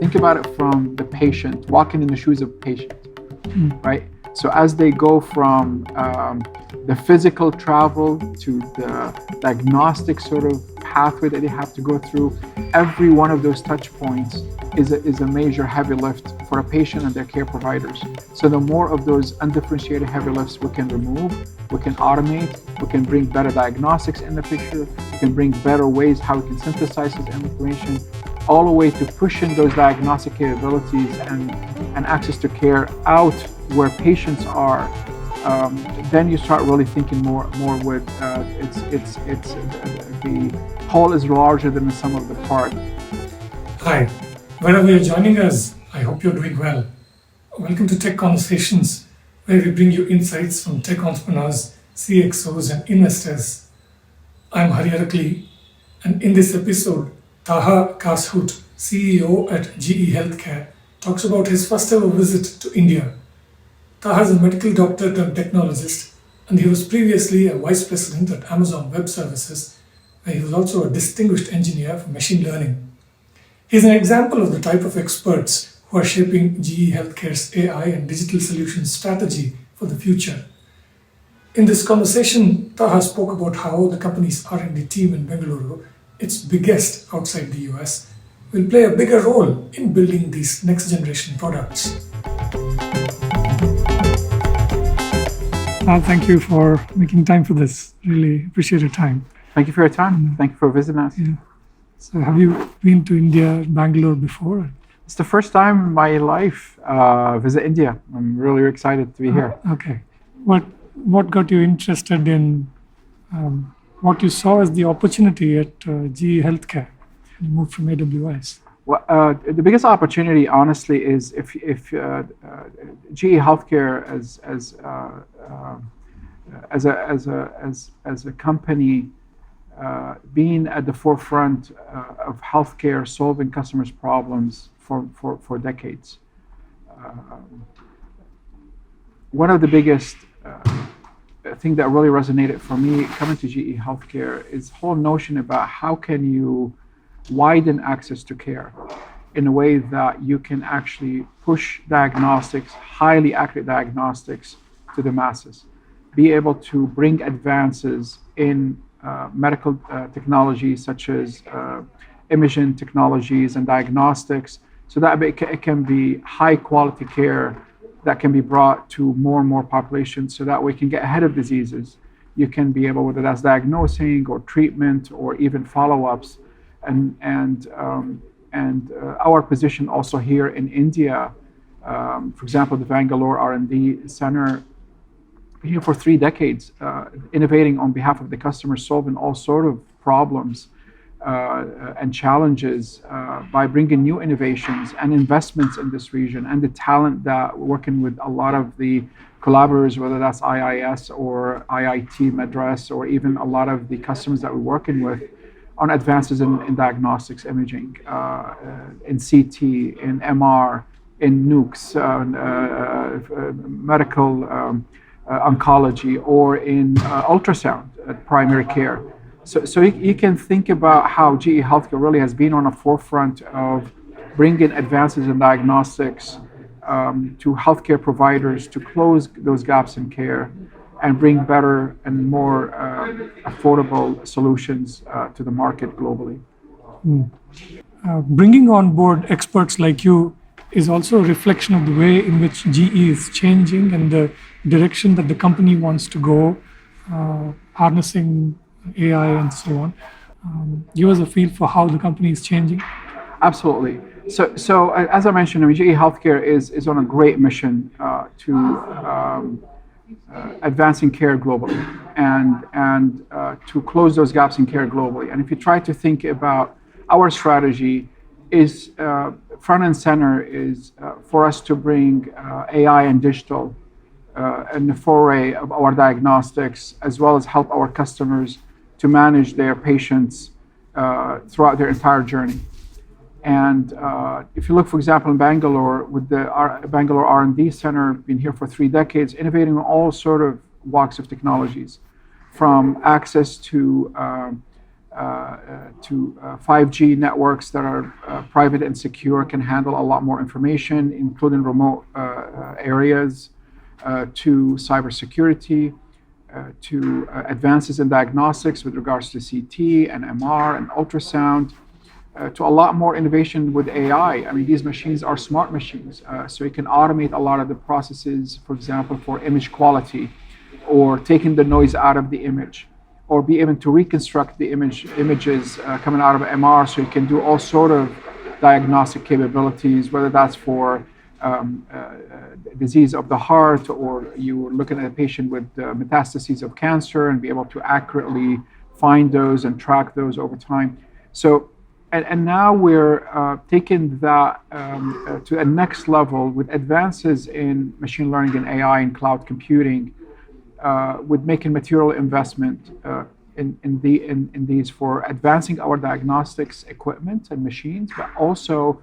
think about it from the patient, walking in the shoes of patient, right? So as they go from the physical travel to the diagnostic sort of pathway that they have to go through, every one of those touch points is a major heavy lift for a patient and their care providers. So the more of those undifferentiated heavy lifts we can remove, we can automate, we can bring better diagnostics in the picture, we can bring better ways how we can synthesize this information, all the way to pushing those diagnostic capabilities and access to care out where patients are. Then you start really thinking more with the whole is larger than the sum of the part. Hi, wherever you're joining us, I hope you're doing well. Welcome to Tech Conversations, where we bring you insights from tech entrepreneurs, CXOs, and investors. I'm Hari Arakli, and in this episode, Taha Kashut, CEO at GE HealthCare, talks about his first ever visit to India. Taha is a medical doctor turned technologist, and he was previously a vice president at Amazon Web Services, where he was also a distinguished engineer for machine learning. He's an example of the type of experts who are shaping GE HealthCare's AI and digital solutions strategy for the future. In this conversation, Taha spoke about how the company's R&D team in Bengaluru, its biggest outside the US, will play a bigger role in building these next generation products. Thank you for making time for this. Really appreciate your time. Thank you for your time. Thank you for visiting us. Yeah. So have you been to India, Bangalore before? It's the first time in my life visit India. I'm really excited to be here. Okay. What got you interested in what you saw as the opportunity at GE HealthCare? You moved from AWS. Well, the biggest opportunity, honestly, is if GE HealthCare as a company being at the forefront of healthcare, solving customers' problems for decades. One of the biggest thing that really resonated for me coming to GE HealthCare is the whole notion about how can you widen access to care in a way that you can actually push diagnostics, highly accurate diagnostics, to the masses. Be able to bring advances in medical technology such as imaging technologies and diagnostics, so that it can be high quality care that can be brought to more and more populations, so that we can get ahead of diseases. You can be able, whether that's diagnosing or treatment or even follow-ups, and our position also here in India, for example, the Bangalore R&D Center, here for 3 decades, innovating on behalf of the customer, solving all sort of problems and challenges by bringing new innovations and investments in this region, and the talent that we're working with a lot of the collaborators, whether that's IIS or IIT Madras, or even a lot of the customers that we're working with on advances in diagnostics, imaging, in CT, in MR, in nukes, medical oncology, or in ultrasound primary care. So you can think about how GE HealthCare really has been on the forefront of bringing advances in diagnostics to healthcare providers to close those gaps in care and bring better and more affordable solutions to the market globally. Bringing on board experts like you is also a reflection of the way in which GE is changing and the direction that the company wants to go, harnessing AI and so on. Give us a feel for how the company is changing. Absolutely. So as I mentioned, GE HealthCare is on a great mission to advancing care globally and to close those gaps in care globally. And if you try to think about our strategy, is front and center is for us to bring AI and digital in the foray of our diagnostics, as well as help our customers to manage their patients throughout their entire journey. And if you look, for example, in Bangalore, with the Bangalore R&D Center, been here for 3 decades, innovating on all sort of walks of technologies, from access to 5G networks that are private and secure, can handle a lot more information, including remote areas, to cybersecurity, to advances in diagnostics with regards to CT and MR and ultrasound, to a lot more innovation with AI. I mean, these machines are smart machines, so you can automate a lot of the processes, for example, for image quality, or taking the noise out of the image, or be able to reconstruct the images coming out of MR, so you can do all sort of diagnostic capabilities, whether that's for disease of the heart, or you're looking at a patient with metastases of cancer and be able to accurately find those and track those over time. So, and now we're taking that to a next level with advances in machine learning and AI and cloud computing, with making material investment in these for advancing our diagnostics equipment and machines, but also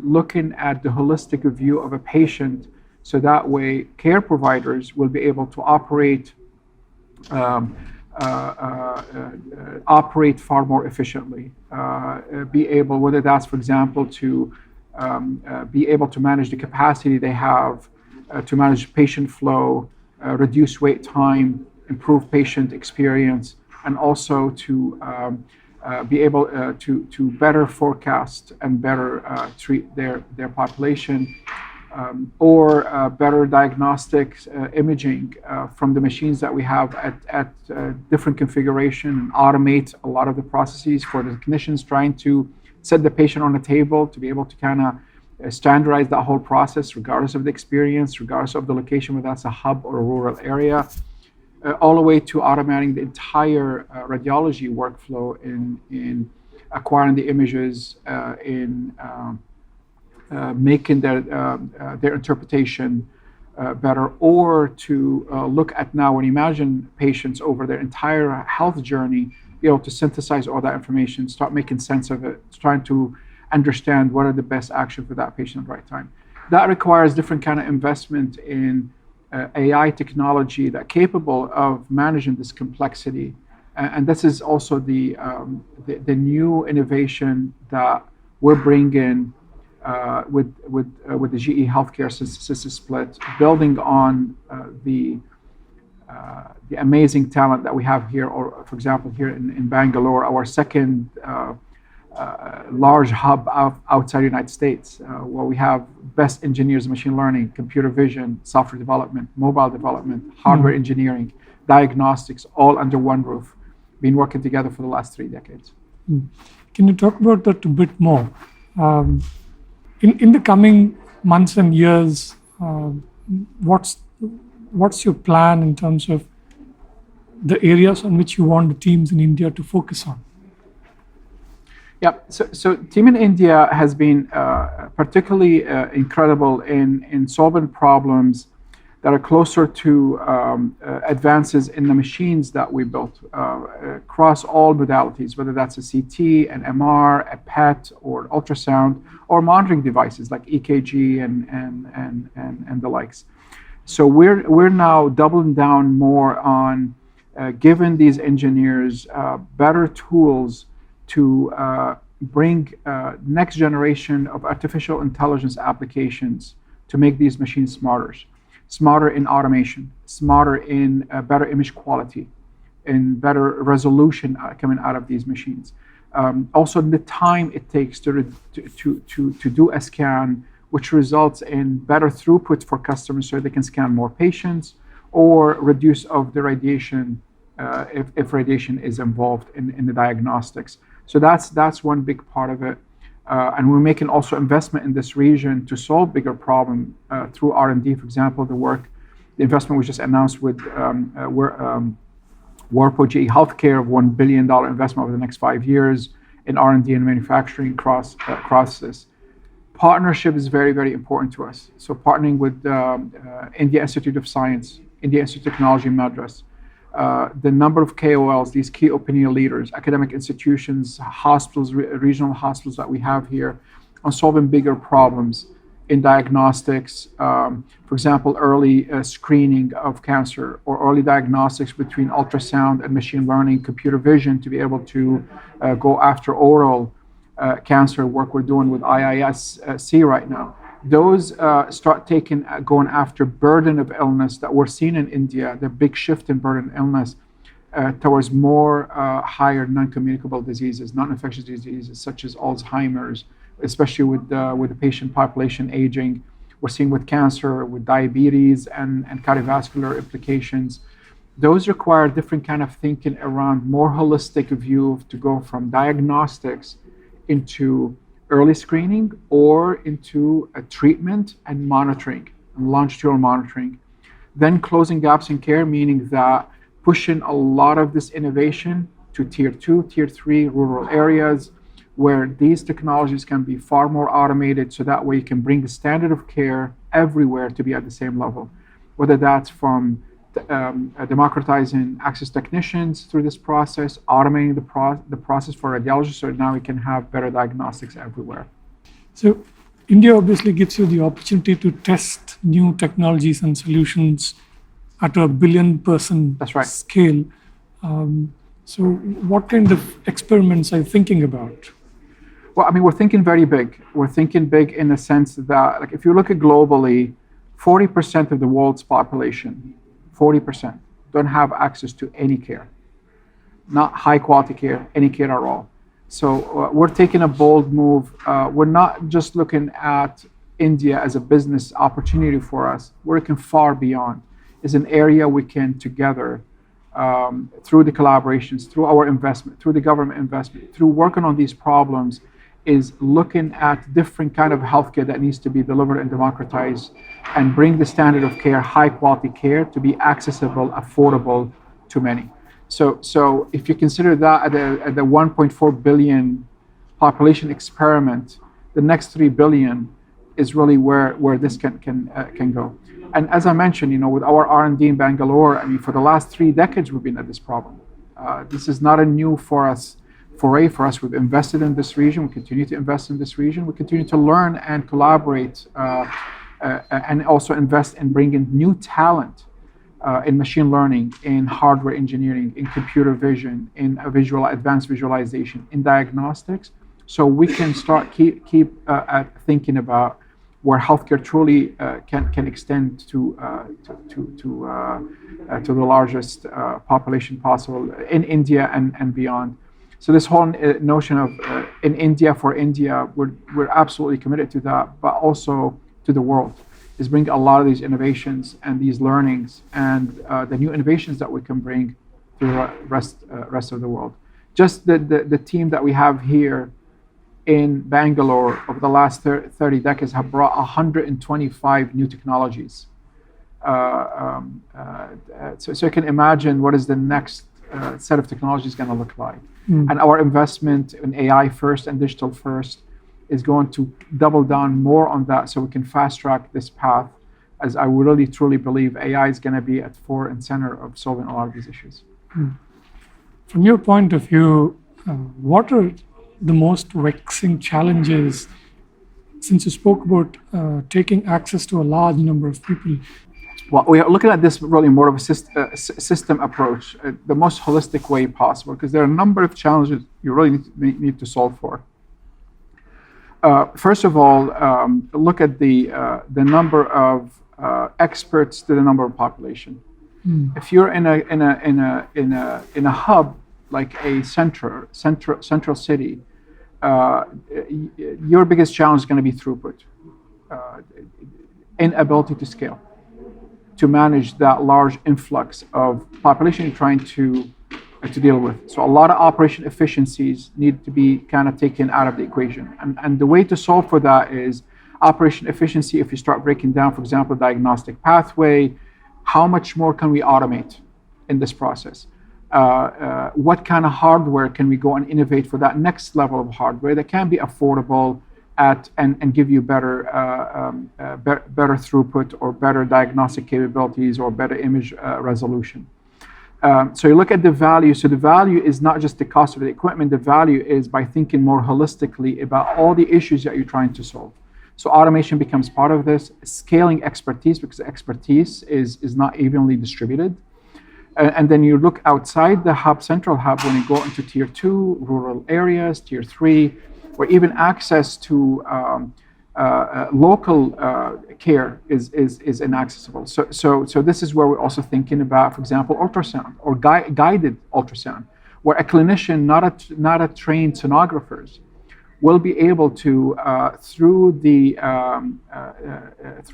looking at the holistic view of a patient, so that way care providers will be able to operate far more efficiently, be able, whether that's, for example, to be able to manage the capacity they have, to manage patient flow, reduce wait time, improve patient experience, and also to be able to better forecast and better treat their population, or better diagnostics imaging from the machines that we have at different configuration, and automate a lot of the processes for the clinicians trying to set the patient on a table, to be able to kind of standardize that whole process regardless of the experience, regardless of the location, whether that's a hub or a rural area, all the way to automating the entire radiology workflow in acquiring the images, in making their interpretation better, or to look at now, when you imagine patients over their entire health journey, be able to synthesize all that information, start making sense of it, trying to understand what are the best action for that patient at the right time. That requires different kind of investment in AI technology that capable of managing this complexity, and this is also the new innovation that we're bringing with the GE HealthCare System split, building on the amazing talent that we have here, or for example here in Bangalore, our second large hub outside the United States, where we have best engineers in machine learning, computer vision, software development, mobile development, hardware engineering, diagnostics, all under one roof, been working together for the last 3 decades. Can you talk about that a bit more? In the coming months and years, what's your plan in terms of the areas on which you want the teams in India to focus on? Yeah, so team in India has been particularly incredible in solving problems that are closer to advances in the machines that we built across all modalities, whether that's a CT, an MR, a PET, or ultrasound, or monitoring devices like EKG and the likes. So we're now doubling down more on giving these engineers better tools to bring next generation of artificial intelligence applications to make these machines smarter in automation, smarter in better image quality, in better resolution coming out of these machines. Also, the time it takes to do a scan, which results in better throughput for customers, so they can scan more patients, or reduce of the radiation if radiation is involved in the diagnostics. So that's one big part of it, and we're making also investment in this region to solve bigger problem through R&D. For example, the investment we just announced with Whirlpool GE HealthCare of $1 billion investment over the next 5 years in R&D and manufacturing across this. Partnership is very, very important to us. So partnering with India Institute of Science, India Institute of Technology in Madras, the number of KOLs, these key opinion leaders, academic institutions, hospitals, regional hospitals that we have here, on solving bigger problems in diagnostics, for example, early screening of cancer or early diagnostics between ultrasound and machine learning, computer vision to be able to go after oral cancer work we're doing with IISC right now. Those start going after burden of illness that we're seeing in India, the big shift in burden of illness towards more higher non-communicable diseases, non-infectious diseases such as Alzheimer's, especially with the patient population aging. We're seeing with cancer, with diabetes and cardiovascular implications. Those require different kind of thinking around more holistic view to go from diagnostics into early screening or into a treatment and monitoring, and longitudinal monitoring. Then closing gaps in care, meaning that pushing a lot of this innovation to tier 2, tier 3 rural areas where these technologies can be far more automated so that way you can bring the standard of care everywhere to be at the same level, whether that's from democratizing access technicians through this process, automating the process for radiologists so now we can have better diagnostics everywhere. So India obviously gives you the opportunity to test new technologies and solutions at a billion-person That's right. scale. So what kind of experiments are you thinking about? Well, I mean, we're thinking very big. We're thinking big in the sense that, like, if you look at globally, 40% of the world's population, 40%, don't have access to any care, not high quality care, any care at all. So we're taking a bold move. We're not just looking at India as a business opportunity for us. We're looking far beyond. It's an area we can together, through the collaborations, through our investment, through the government investment, through working on these problems, is looking at different kind of healthcare that needs to be delivered and democratized and bring the standard of care, high quality care, to be accessible, affordable to many. So if you consider that at the 1.4 billion population experiment, the next 3 billion is really where this can go. And as I mentioned, with our R&D in Bangalore, I mean, for the last 3 decades, we've been at this problem. This is not a new foray for us. We've invested in this region. We continue to invest in this region. We continue to learn and collaborate and also invest in bringing new talent in machine learning, in hardware engineering, in computer vision, in advanced visualization, in diagnostics, so we can start keep thinking about where healthcare truly can extend to the largest population possible in India and beyond. So this whole notion of in India for India, we're absolutely committed to that, but also to the world, is bring a lot of these innovations and these learnings and the new innovations that we can bring to the rest of the world. Just the team that we have here in Bangalore over the last 30 decades have brought 125 new technologies. So you can imagine what is the next set of technologies going to look like. And our investment in AI first and digital first is going to double down more on that so we can fast track this path, as I really truly believe AI is going to be at fore and center of solving a lot of these issues. From your point of view, what are the most vexing challenges, since you spoke about taking access to a large number of people? Well, we are looking at this really more of a system approach, the most holistic way possible, because there are a number of challenges you really need to solve for. First of all, look at the number of experts to the number of population. If you're in a hub like a central city, your biggest challenge is going to be throughput, inability to scale, to manage that large influx of population you're trying to deal with. So a lot of operation efficiencies need to be kind of taken out of the equation. And the way to solve for that is operation efficiency. If you start breaking down, for example, diagnostic pathway, how much more can we automate in this process? What kind of hardware can we go and innovate for that next level of hardware that can be affordable and give you better throughput or better diagnostic capabilities or better image resolution? So you look at the value. So the value is not just the cost of the equipment. The value is by thinking more holistically about all the issues that you're trying to solve. So automation becomes part of this. Scaling expertise, because expertise is not evenly distributed. And then you look outside the hub, central hub, when you go into tier 2, rural areas, tier 3, or even access to local care is inaccessible. So this is where we're also thinking about, for example, ultrasound or guided ultrasound, where a clinician, not a trained sonographers, will be able to through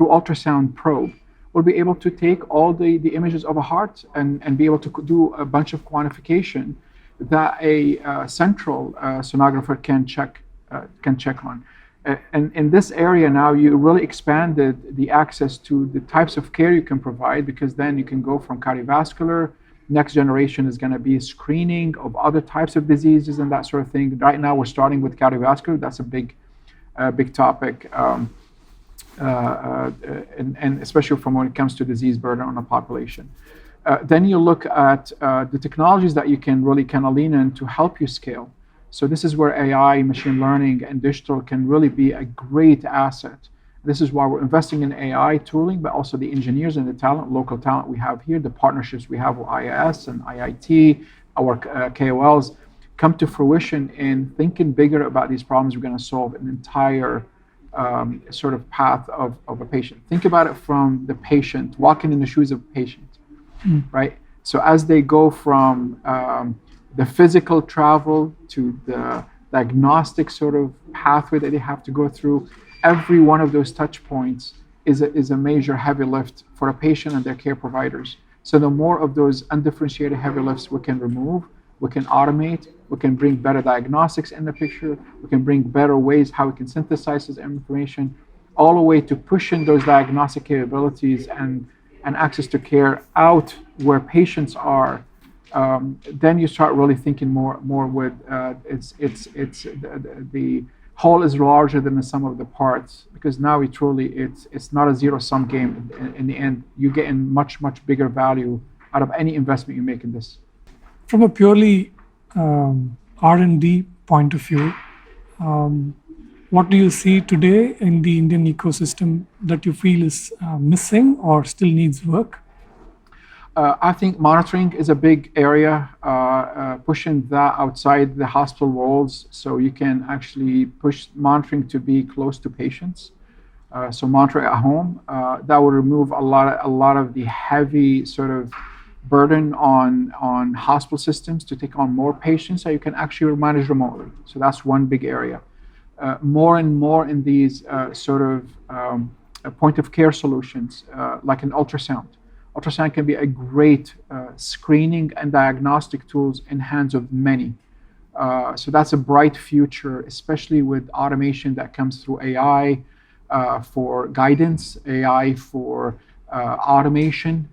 ultrasound probe, will be able to take all the images of a heart and be able to do a bunch of quantification that a central sonographer can check on. And in this area now, you really expanded the access to the types of care you can provide, because then you can go from cardiovascular. Next generation is going to be screening of other types of diseases and that sort of thing. Right now, we're starting with cardiovascular. That's a big topic, and especially from when it comes to disease burden on a population. Then you look at the technologies that you can really kind of lean in to help you scale. So this is where AI, machine learning, and digital can really be a great asset. This is why we're investing in AI tooling, but also the engineers and the talent, local talent we have here, the partnerships we have with IIS and IIT, our KOLs, come to fruition in thinking bigger about these problems. We're going to solve an entire sort of path of a patient. Think about it from the patient, walking in the shoes of a patient, right? So as they go from the physical travel to the diagnostic sort of pathway that they have to go through, every one of those touch points is a major heavy lift for a patient and their care providers. So the more of those undifferentiated heavy lifts we can remove, we can automate, we can bring better diagnostics in the picture, we can bring better ways how we can synthesize this information, all the way to pushing those diagnostic capabilities and access to care out where patients are. Then you start really thinking more with the whole is larger than the sum of the parts, because now it's not a zero-sum game. In the end, you get in much bigger value out of any investment you make in this. From a purely R&D point of view, what do you see today in the Indian ecosystem that you feel is missing or still needs work? I think monitoring is a big area, pushing that outside the hospital walls, so you can actually push monitoring to be close to patients. So monitor at home, that will remove a lot of the heavy sort of burden on hospital systems to take on more patients, so you can actually manage remotely. So that's one big area. More and more in these sort of point of care solutions, like an ultrasound. Ultrasound can be a great screening and diagnostic tools in hands of many. So that's a bright future, especially with automation that comes through AI for guidance, AI for automation.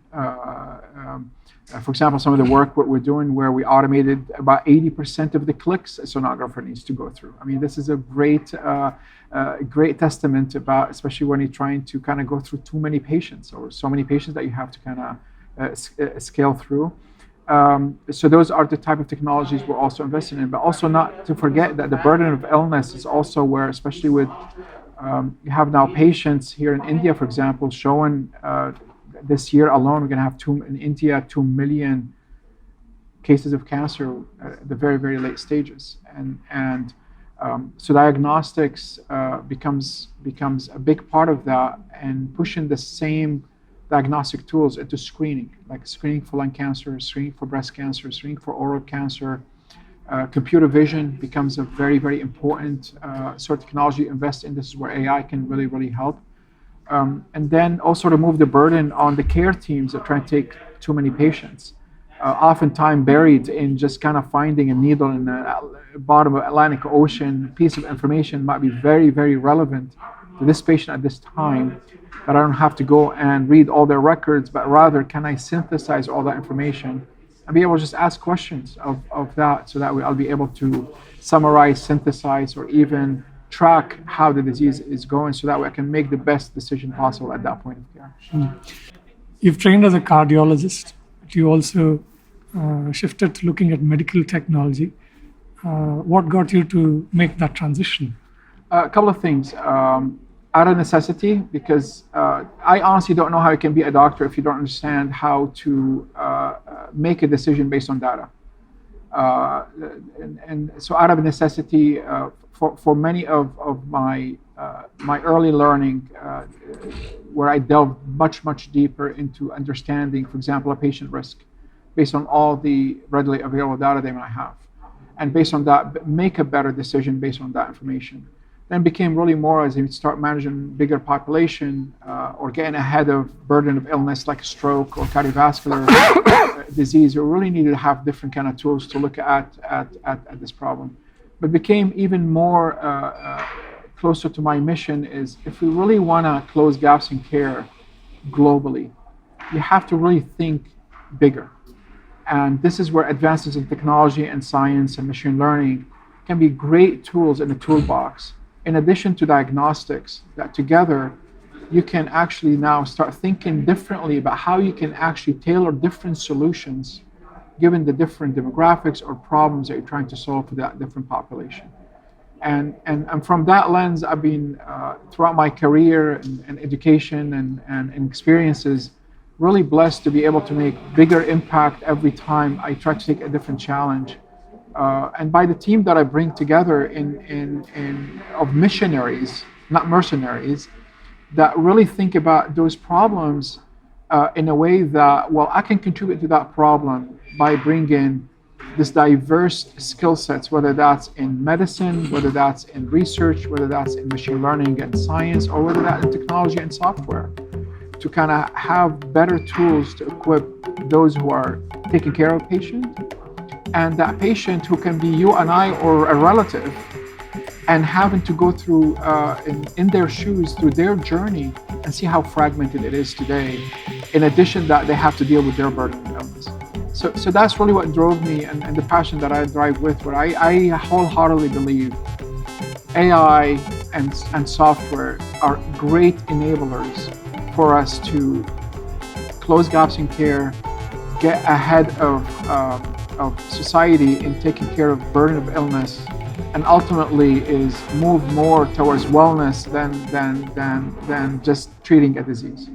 For example, some of the work what we're doing where we automated about 80% of the clicks a sonographer needs to go through. I mean, this is a great testament about, especially when you're trying to kind of go through too many patients or so many patients that you have to kind of scale through. So those are the type of technologies we're also investing in, but also not to forget that the burden of illness is also where, especially with, you have now patients here in India, for example, showing this year alone, we're going to have in India 2 million cases of cancer at the very late stages, and so diagnostics becomes a big part of that, and pushing the same diagnostic tools into screening, like screening for lung cancer, screening for breast cancer, screening for oral cancer. Computer vision becomes a very important sort of technology to invest in. This is where AI can really help. And then also remove the burden on the care teams that try to take too many patients. Oftentimes buried in just kind of finding a needle in the bottom of Atlantic Ocean, piece of information might be very relevant to this patient at this time, that I don't have to go and read all their records, but rather can I synthesize all that information and be able to just ask questions of that, so that way I'll be able to summarize, synthesize, or even track how the disease is going, so that way I can make the best decision possible at that point of care. You've trained as a cardiologist, but you also shifted to looking at medical technology. What got you to make that transition? A couple of things. out of necessity, because I honestly don't know how you can be a doctor if you don't understand how to make a decision based on data. And so out of necessity, for many of my early learning, where I delved much deeper into understanding, for example, a patient risk, based on all the readily available data they might have, and based on that, make a better decision based on that information. Then became really more as you start managing bigger population, or getting ahead of burden of illness like stroke or cardiovascular disease. You really needed to have different kind of tools to look at this problem. But became even more closer to my mission is, if we really want to close gaps in care globally, you have to really think bigger. And this is where advances in technology and science and machine learning can be great tools in the toolbox, in addition to diagnostics, that together you can actually now start thinking differently about how you can actually tailor different solutions given the different demographics or problems that you're trying to solve for that different population. And from that lens, I've been, throughout my career and education and experiences, really blessed to be able to make bigger impact every time I try to take a different challenge. And by the team that I bring together of missionaries, not mercenaries, that really think about those problems in a way that, well, I can contribute to that problem by bringing this diverse skill sets, whether that's in medicine, whether that's in research, whether that's in machine learning and science, or whether that's in technology and software, to kind of have better tools to equip those who are taking care of a patient, and that patient who can be you and I or a relative, and having to go through in their shoes through their journey and see how fragmented it is today. In addition, that they have to deal with their burden of illness. So that's really what drove me, and the passion that I drive with, where I wholeheartedly believe AI and software are great enablers for us to close gaps in care, get ahead of society in taking care of burden of illness, and ultimately is move more towards wellness than just treating a disease.